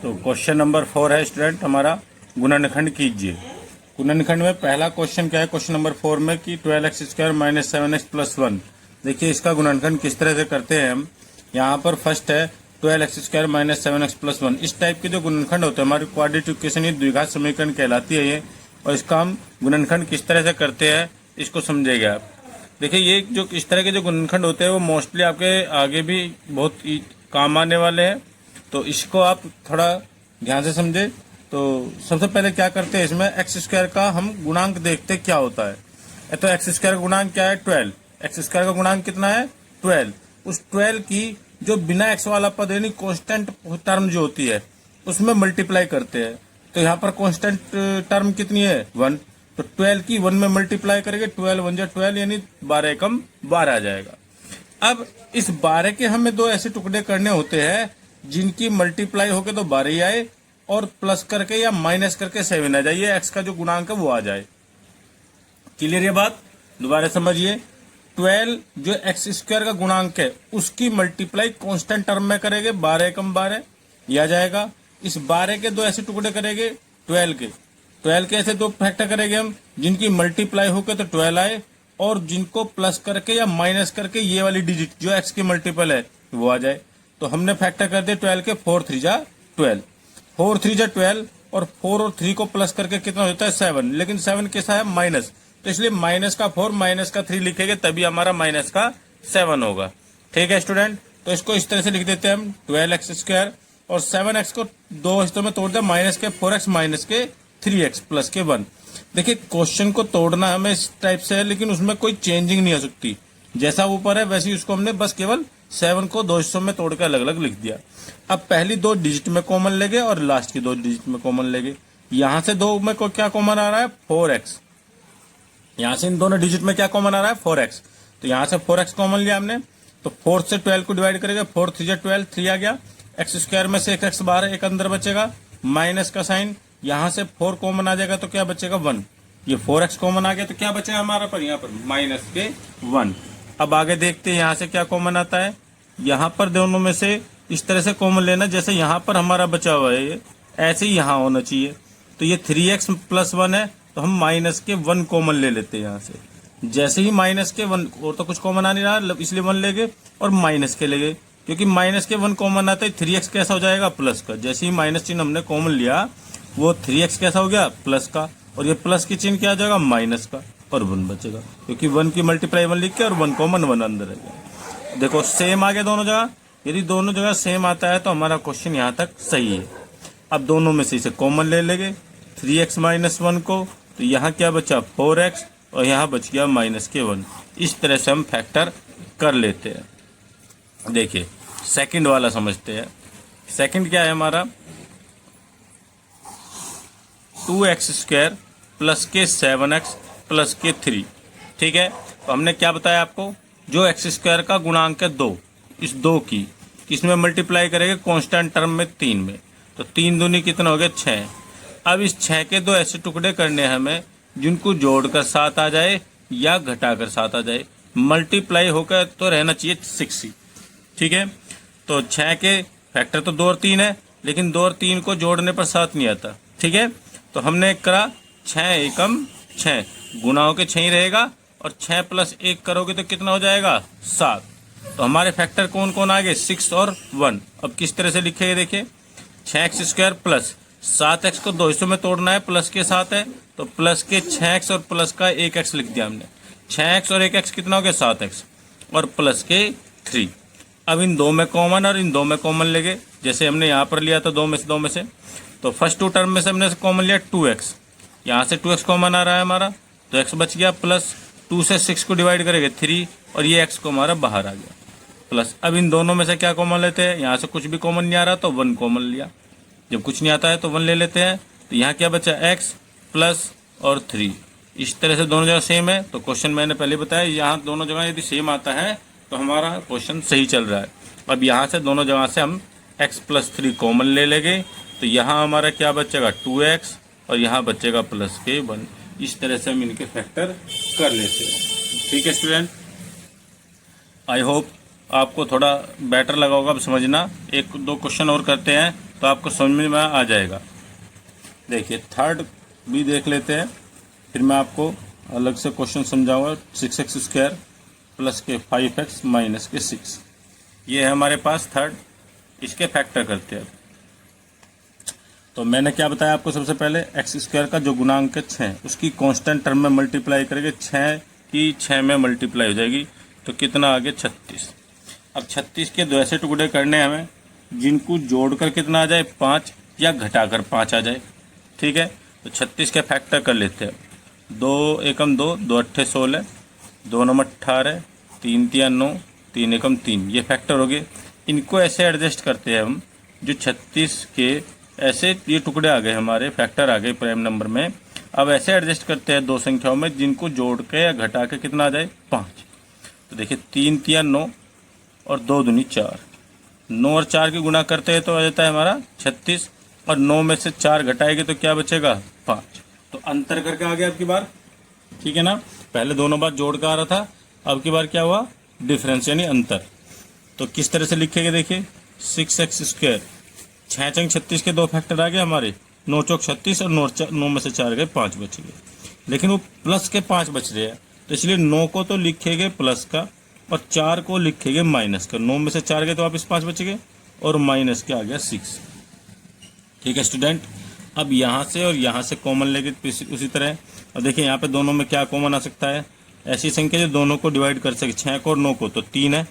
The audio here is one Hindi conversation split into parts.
तो क्वेश्चन नंबर 4 है स्टूडेंट हमारा, गुणनखंड कीजिए। गुणनखंड में पहला क्वेश्चन क्या है क्वेश्चन नंबर 4 में कि 12x² माइनस 7x प्लस 1। देखिए इसका गुणनखंड किस तरह से करते हैं हम। यहाँ पर फर्स्ट है 12x² माइनस 7x प्लस 1। इस टाइप के जो गुणनखंड होते हैं हमारी क्वाड्रेटिक इक्वेशन, ये द्विघात समीकरण कहलाती है ये। और इसका हम गुणनखंड किस तरह से करते हैं इसको समझिएगा आप। देखिए ये जो इस तरह के जो गुणनखंड होते हैं वो मोस्टली आपके आगे भी बहुत काम आने वाले हैं, तो इसको आप थोड़ा ध्यान से समझे। तो सबसे पहले क्या करते हैं, इसमें x² का हम गुणांक देखते क्या होता है। तो x² का गुणांक क्या है 12। x² का गुणांक कितना है 12। उस 12 की जो बिना x वाला पद यानी कांस्टेंट टर्म जो होती है उसमें मल्टीप्लाई करते हैं। तो यहाँ पर कांस्टेंट टर्म कितनी है 1, तो 12 की 1 में मल्टीप्लाई करेंगे, 12 1 जा 12 यानी 12 एकम 12 आ जाएगा। अब इस 12 के हमें दो ऐसे टुकड़े करने होते हैं जिनकी मल्टीप्लाई होके तो 12 ही आए और प्लस करके या माइनस करके 7 आ जाए, ये x का जो गुणांक है वो आ जाए। क्लियर ये बात, दोबारा समझिए। 12 जो x² का गुणांक है उसकी मल्टीप्लाई कांस्टेंट टर्म में करेंगे, 12 एकम 12 यह आ जाएगा। इस 12 के दो ऐसे टुकड़े करेंगे 12 के ऐसे दो फैक्टर करेंगे हम जिनकी मल्टीप्लाई होकर तो 12 आए और जिनको प्लस करके या माइनस करके ये वाली डिजिट जो x की मल्टीपल है वो आ जाए। तो हमने फैक्टर कर दिया 12 के 4 3 जा 12, 4 3 जा 12 और 4 और 3 को प्लस करके कितना होता है 7, लेकिन 7 कैसा है माइनस, तो इसलिए माइनस का 4 माइनस का 3 लिखेंगे तभी हमारा माइनस का 7 होगा। ठीक है स्टूडेंट, तो इसको इस तरह से लिख देते हैं हम 12x² और 7x को दो हिस्सों में तोड़ दिया, माइनस के 4x माइनस के 3x प्लस के 1। देखिए क्वेश्चन को तोड़ना हमें इस टाइप से है लेकिन उसमें कोई चेंजिंग नहीं हो सकती, जैसा ऊपर है वैसे ही उसको हमने बस केवल 7 को दो हिस्सों में तोड़ के अलग अलग लिख दिया। अब पहली दो डिजिट में कॉमन लेंगे और लास्ट की दो डिजिट में कॉमन लेंगे। यहां से दो में क्या कॉमन आ रहा है 4x, यहां से इन दोनों डिजिट में क्या कॉमन आ रहा है 4x, तो यहां से 4x कॉमन लिया हमने। तो 4 से 12 को डिवाइड करेंगे, 4 3 12 3 आ गया। x² में से एक x बाहर एक अंदर बचेगा, माइनस का साइन, यहां से 4 कॉमन आ जाएगा तो क्या बचेगा 1। ये 4x कॉमन आ गया तो क्या बचेगा हमारा पर यहाँ पर माइनस के 1। अब आगे देखते हैं यहाँ से क्या कॉमन आता है। यहाँ पर दोनों में से इस तरह से कॉमन लेना जैसे यहाँ पर हमारा बचा हुआ है ये ऐसे ही यहाँ होना चाहिए। तो ये 3x प्लस 1 है तो हम माइनस के 1 कॉमन ले लेते हैं यहाँ से। जैसे ही माइनस के 1 और तो कुछ कॉमन आ नहीं रहा इसलिए 1 लेंगे और माइनस के लेंगे, क्योंकि माइनस के 1 कॉमन आता है 3x कैसा हो जाएगा प्लस का। जैसे ही माइनस चिन्ह हमने कॉमन लिया वो 3x कैसा हो गया प्लस का, और ये प्लस की चिन्ह क्या आ जाएगा माइनस का और 1 बचेगा, क्योंकि 1 की मल्टीप्लाई 1 लिख के और 1 कॉमन 1 अंदर है। देखो सेम आ गया दोनों जगह, यदि दोनों जगह सेम आता है तो हमारा क्वेश्चन यहाँ तक सही है। अब दोनों में से इसे कॉमन ले लेंगे 3x माइनस 1 को, तो यहाँ क्या बचा 4x और यहाँ बच गया माइनस के 1। इस तरह से हम फैक्टर कर लेते हैं। देखिए सेकंड वाला समझते हैं। सेकंड क्या है हमारा 2x² प्लस के 7x प्लस के 3। ठीक है, तो हमने क्या बताया आपको, जो x² का गुणांक है 2, इस 2 की इसमें मल्टीप्लाई करेंगे कांस्टेंट टर्म में 3 में, तो 3 दूनी कितना हो गया 6। अब इस 6 के दो ऐसे टुकड़े करने हैं हमें जिनको जोड़कर 7 आ जाए या घटाकर 7 आ जाए, मल्टीप्लाई होकर तो रहना चाहिए 6 ही। ठीक है, तो 6 के फैक्टर तो 2 और 3 है, लेकिन 2 और 3 को जोड़ने पर 7 नहीं आता। ठीक है, तो हमने करा 6 एकम 6 गुना हो के 6 ही रहेगा और 6 प्लस 1 करोगे तो कितना हो जाएगा 7। तो हमारे फैक्टर कौन कौन आ गए 6 और 1। अब किस तरह से लिखे देखिए 6x² प्लस 7x को दो हिस्सों में तोड़ना है, प्लस के 7 है तो प्लस के 6x और प्लस का 1x लिख दिया हमने। 6x और 1x कितना हो गया 7x और प्लस के 3। अब इन दो में कॉमन और इन दो में कॉमन लेंगे, जैसे हमने यहाँ पर लिया था दो में से। तो फर्स्ट 2 टर्म में से हमने कॉमन लिया 2x, यहाँ से 2x कॉमन आ रहा है हमारा तो x बच गया, प्लस 2 से 6 को डिवाइड करेंगे 3 और ये x को हमारा बाहर आ गया, प्लस अब इन दोनों में से क्या कॉमन लेते हैं, यहाँ से कुछ भी कॉमन नहीं आ रहा तो 1 कॉमन लिया, जब कुछ नहीं आता है तो 1 ले लेते हैं। तो यहाँ क्या बचा x प्लस और 3। इस तरह से दोनों जगह सेम है, तो क्वेश्चन मैंने पहले बताया यहाँ दोनों जगह यदि सेम आता है तो हमारा क्वेश्चन सही चल रहा है। अब यहाँ से दोनों जगह से हम x प्लस 3 कॉमन ले लेंगे, तो यहाँ हमारा क्या बचेगा 2x और यहाँ बचेगा प्लस के 1। इस तरह से हम इनके फैक्टर कर लेते हैं। ठीक है स्टूडेंट, आई होप आपको थोड़ा बेटर लगा होगा अब समझना। एक दो क्वेश्चन और करते हैं तो आपको समझ में आ जाएगा। देखिए थर्ड भी देख लेते हैं, फिर मैं आपको अलग से क्वेश्चन समझाऊंगा। 6x² प्लस के 5x माइनस के 6, ये है हमारे पास थर्ड। इसके फैक्टर करते हैं। तो मैंने क्या बताया आपको, सबसे पहले x² का जो गुणांक है 6, उसकी कांस्टेंट टर्म में मल्टीप्लाई करेंगे, 6 की 6 में मल्टीप्लाई हो जाएगी, तो कितना आ गया 36। अब 36 के 2 ऐसे टुकड़े करने हैं हमें जिनको जोड़कर कितना आ जाए 5 या घटाकर 5 आ जाए। ठीक है, तो 36 के फैक्टर कर लेते हैं। 2 एकम 2, 2 अट्ठे 16, 2 नम 18, 3 तिया 9, 3 एकम 3, ये फैक्टर हो गए। इनको ऐसे एडजस्ट करते हैं हम, जो 36 के ऐसे ये टुकड़े आ गए हमारे, फैक्टर आ गए प्राइम नंबर में। अब ऐसे एडजस्ट करते हैं दो संख्याओं में जिनको जोड़ के या घटा के कितना आ जाए 5। तो देखिए 3 तिया 9 और 2 दूनी 4, 9 और 4 की गुणा करते हैं तो आ जाता है हमारा 36, और 9 में से 4 घटाएंगे तो क्या बचेगा 5। तो अंतर करके आ गया अब की बार। ठीक है ना, पहले दोनों बार जोड़ कर आ रहा था, अब की बार क्या हुआ डिफरेंस यानी अंतर। तो किस तरह से लिखेंगे, देखिए 6x², 6 चंग 36 के 2 फैक्टर आ गए हमारे, 9 चौक 36 और 9 में से 4 गए 5 बच गए, लेकिन वो प्लस के 5 बच रहे हैं, तो इसलिए 9 को तो लिखेंगे प्लस का और 4 को लिखेंगे माइनस का। 9 में से 4 गए तो वापस 5 बच गए और माइनस के आ गया 6। ठीक है स्टूडेंट, अब यहाँ से और यहाँ से कॉमन लेके उसी तरह। अब देखिए यहाँ पे दोनों में क्या कॉमन आ सकता है, ऐसी संख्या जो दोनों को डिवाइड कर सके, 6 को और 9 को, तो 3 है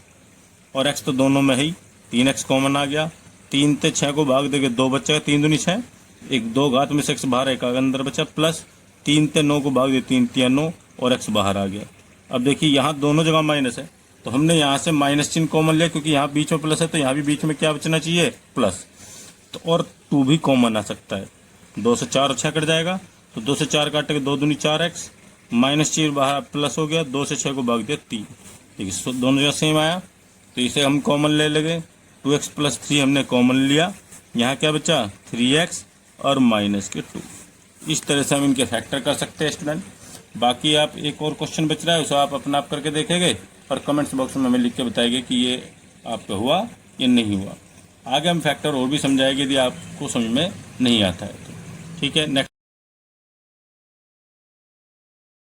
और x तो दोनों में ही 3x कॉमन आ गया। 3 से 6 को भाग देंगे 2 बचेगा, 3 दूनी 6, एक 2 घात में से x बाहर एक अंदर बचा, प्लस 3 से 9 को भाग दे 3 तिया 9 और x बाहर आ गया। अब देखिए यहाँ दोनों जगह माइनस है, तो हमने यहाँ से माइनस चिन्ह कॉमन लिया, क्योंकि यहाँ बीच में प्लस है तो यहाँ भी बीच में क्या बचना चाहिए प्लस। तो और 2 भी कॉमन आ सकता है, 2 से 4 6 कट जाएगा, तो 2 से 4 काट के 2 दूनी 4x, माइनस चिन्ह बाहर प्लस हो गया, 2 से 6 को भाग दिया 3। ठीक है, दोनों जगह सेम आया, तो इसे हम कॉमन ले लेंगे। 2x + 3 हमने कॉमन लिया, यहाँ क्या बचा 3x और माइनस के 2। इस तरह से हम इनके फैक्टर कर सकते हैं स्टूडेंट। बाकी आप एक और क्वेश्चन बच रहा है, उसे आप अपना आप करके देखेंगे और कमेंट्स बॉक्स में हमें लिख के बताएंगे कि ये आपका हुआ या नहीं हुआ। आगे हम फैक्टर और भी समझाएंगे यदि आपको समझ में नहीं आता है तो। ठीक है, नेक्स्ट